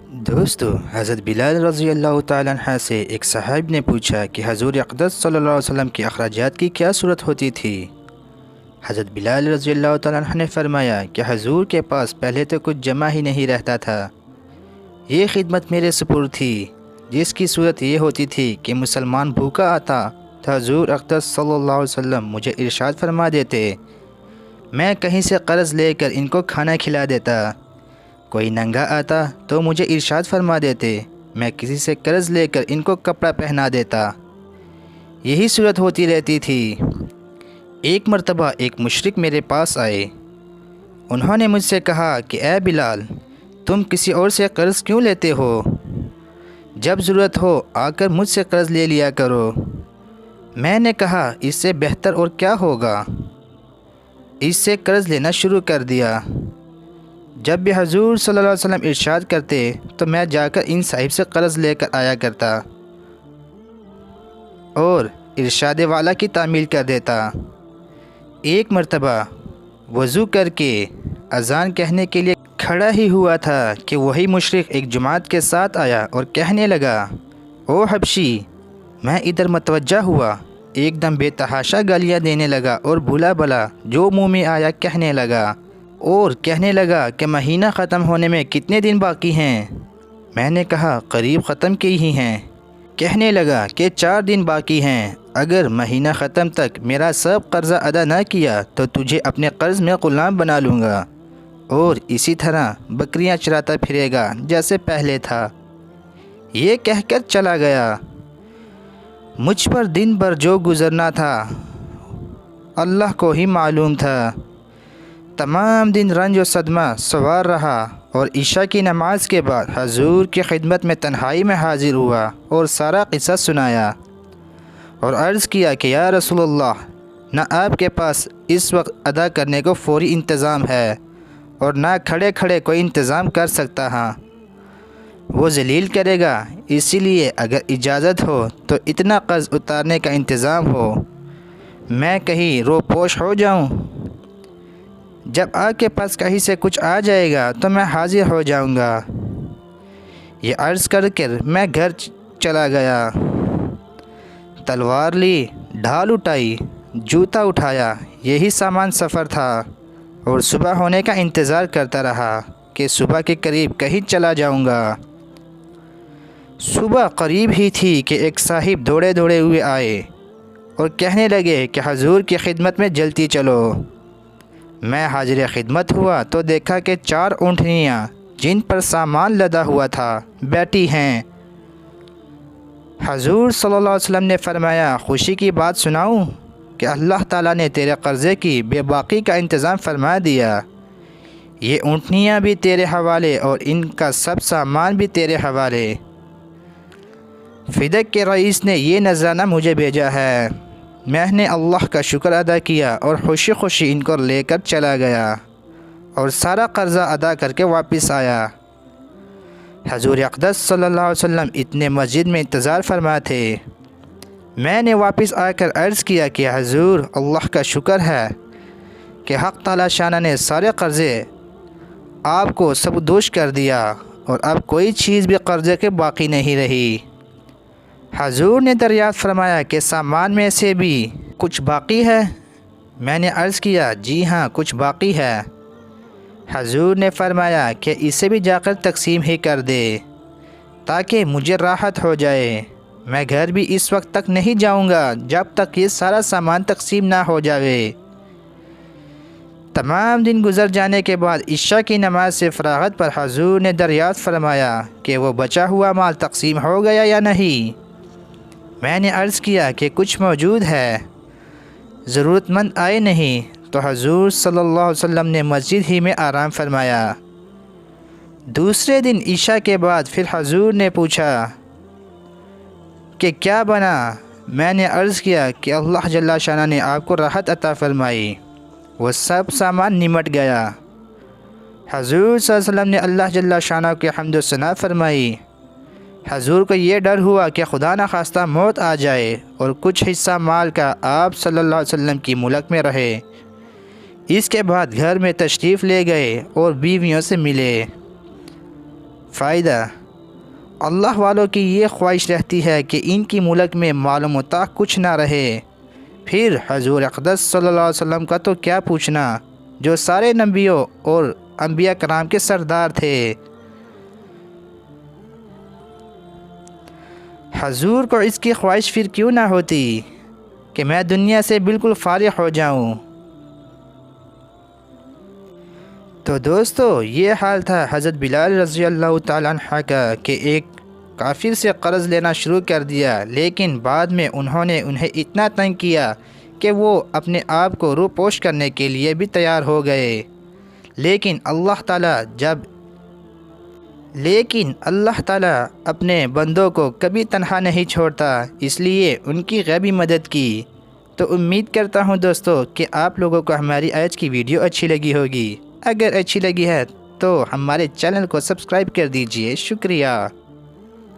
دوستو، حضرت بلال رضی اللہ تعالیٰ عنہ سے ایک صحابی نے پوچھا کہ حضور اقدس صلی اللہ علیہ وسلم کے اخراجات کی کیا صورت ہوتی تھی۔ حضرت بلال رضی اللہ تعالیٰ عنہ نے فرمایا کہ حضور کے پاس پہلے تو کچھ جمع ہی نہیں رہتا تھا۔ یہ خدمت میرے سپرد تھی، جس کی صورت یہ ہوتی تھی کہ مسلمان بھوکا آتا تو حضور اقدس صلی اللہ علیہ وسلم مجھے ارشاد فرما دیتے، میں کہیں سے قرض لے کر ان کو کھانا کھلا دیتا۔ کوئی ننگا آتا تو مجھے ارشاد فرما دیتے، میں کسی سے قرض لے کر ان کو کپڑا پہنا دیتا۔ یہی صورت ہوتی رہتی تھی۔ ایک مرتبہ ایک مشرک میرے پاس آئے۔ انہوں نے مجھ سے کہا کہ اے بلال، تم کسی اور سے قرض کیوں لیتے ہو؟ جب ضرورت ہو آ کر مجھ سے قرض لے لیا کرو۔ میں نے کہا، اس سے بہتر اور کیا ہوگا؟ اس سے قرض لینا شروع کر دیا۔ جب بھی حضور صلی اللہ علیہ وسلم ارشاد کرتے تو میں جا کر ان صاحب سے قرض لے کر آیا کرتا اور ارشاد والا کی تعمیل کر دیتا۔ ایک مرتبہ وضو کر کے اذان کہنے کے لیے کھڑا ہی ہوا تھا کہ وہی مشرک ایک جماعت کے ساتھ آیا اور کہنے لگا، او حبشی! میں ادھر متوجہ ہوا، ایک دم بے تحاشا گالیاں دینے لگا اور بھولا بھلا جو منہ میں آیا کہنے لگا، اور کہنے لگا کہ مہینہ ختم ہونے میں کتنے دن باقی ہیں؟ میں نے کہا، قریب ختم کی ہی ہیں۔ کہنے لگا کہ 4 دن باقی ہیں، اگر مہینہ ختم تک میرا سب قرضہ ادا نہ کیا تو تجھے اپنے قرض میں غلام بنا لوں گا، اور اسی طرح بکریاں چراتا پھرے گا جیسے پہلے تھا۔ یہ کہہ کر چلا گیا۔ مجھ پر دن بھر جو گزرنا تھا اللہ کو ہی معلوم تھا۔ تمام دن رنج و صدمہ سوار رہا، اور عشاء کی نماز کے بعد حضور کی خدمت میں تنہائی میں حاضر ہوا اور سارا قصہ سنایا اور عرض کیا کہ یا رسول اللہ، نہ آپ کے پاس اس وقت ادا کرنے کو فوری انتظام ہے اور نہ کھڑے کھڑے کوئی انتظام کر سکتا ہاں، وہ ذلیل کرے گا، اسی لیے اگر اجازت ہو تو اتنا قرض اتارنے کا انتظام ہو، میں کہیں روپوش ہو جاؤں۔ جب آپ کے پاس کہیں سے کچھ آ جائے گا تو میں حاضر ہو جاؤں گا۔ یہ عرض کر میں گھر چلا گیا۔ تلوار لی، ڈھال اٹھائی، جوتا اٹھایا، یہی سامان سفر تھا، اور صبح ہونے کا انتظار کرتا رہا کہ صبح کے قریب کہیں چلا جاؤں گا۔ صبح قریب ہی تھی کہ ایک صاحب دوڑے دوڑے ہوئے آئے اور کہنے لگے کہ حضور کی خدمت میں جلدی چلو۔ میں حاضر خدمت ہوا تو دیکھا کہ 4 اونٹنیاں جن پر سامان لدا ہوا تھا بیٹھی ہیں۔ حضور صلی اللہ علیہ وسلم نے فرمایا، خوشی کی بات سناؤں کہ اللہ تعالیٰ نے تیرے قرضے کی بے باقی کا انتظام فرما دیا۔ یہ اونٹنیاں بھی تیرے حوالے اور ان کا سب سامان بھی تیرے حوالے۔ فدق کے رئیس نے یہ نذرانہ مجھے بھیجا ہے۔ میں نے اللہ کا شکر ادا کیا اور خوشی خوشی ان کو لے کر چلا گیا اور سارا قرضہ ادا کر کے واپس آیا۔ حضور اقدس صلی اللہ علیہ وسلم اتنے مسجد میں انتظار فرما تھے۔ میں نے واپس آ کر عرض کیا کہ حضور، اللہ کا شکر ہے کہ حق تعالی شانہ نے سارے قرضے آپ کو سبکدوش کر دیا اور اب کوئی چیز بھی قرضے کے باقی نہیں رہی۔ حضور نے دریافت فرمایا کہ سامان میں سے بھی کچھ باقی ہے؟ میں نے عرض کیا، جی ہاں، کچھ باقی ہے۔ حضور نے فرمایا کہ اسے بھی جا کر تقسیم ہی کر دے تاکہ مجھے راحت ہو جائے۔ میں گھر بھی اس وقت تک نہیں جاؤں گا جب تک یہ سارا سامان تقسیم نہ ہو جائے۔ تمام دن گزر جانے کے بعد عشاء کی نماز سے فراغت پر حضور نے دریافت فرمایا کہ وہ بچا ہوا مال تقسیم ہو گیا یا نہیں؟ میں نے عرض کیا کہ کچھ موجود ہے، ضرورت مند آئے نہیں، تو حضور صلی اللہ علیہ وسلم نے مسجد ہی میں آرام فرمایا۔ دوسرے دن عشاء کے بعد پھر حضور نے پوچھا کہ کیا بنا؟ میں نے عرض کیا کہ اللہ جل شانہ نے آپ کو راحت عطا فرمائی، وہ سب سامان نمٹ گیا۔ حضور صلی اللہ علیہ وسلم نے اللہ جل شانہ کی حمد و ثنا فرمائی۔ حضور کو یہ ڈر ہوا کہ خدا نخواستہ موت آ جائے اور کچھ حصہ مال کا آپ صلی اللہ علیہ وسلم کی ملک میں رہے۔ اس کے بعد گھر میں تشریف لے گئے اور بیویوں سے ملے۔ فائدہ: اللہ والوں کی یہ خواہش رہتی ہے کہ ان کی ملک میں مال و متاع کچھ نہ رہے، پھر حضور اقدس صلی اللہ علیہ وسلم کا تو کیا پوچھنا، جو سارے نبیوں اور انبیاء کرام کے سردار تھے۔ حضور کو اس کی خواہش پھر کیوں نہ ہوتی کہ میں دنیا سے بالکل فارغ ہو جاؤں۔ تو دوستو، یہ حال تھا حضرت بلال رضی اللہ تعالیٰ عنہ کا کہ ایک کافر سے قرض لینا شروع کر دیا، لیکن بعد میں انہوں نے انہیں اتنا تنگ کیا کہ وہ اپنے آپ کو روپوش کرنے کے لیے بھی تیار ہو گئے۔ لیکن اللہ تعالیٰ اپنے بندوں کو کبھی تنہا نہیں چھوڑتا، اس لیے ان کی غیبی مدد کی۔ تو امید کرتا ہوں دوستو کہ آپ لوگوں کو ہماری آج کی ویڈیو اچھی لگی ہوگی۔ اگر اچھی لگی ہے تو ہمارے چینل کو سبسکرائب کر دیجئے۔ شکریہ۔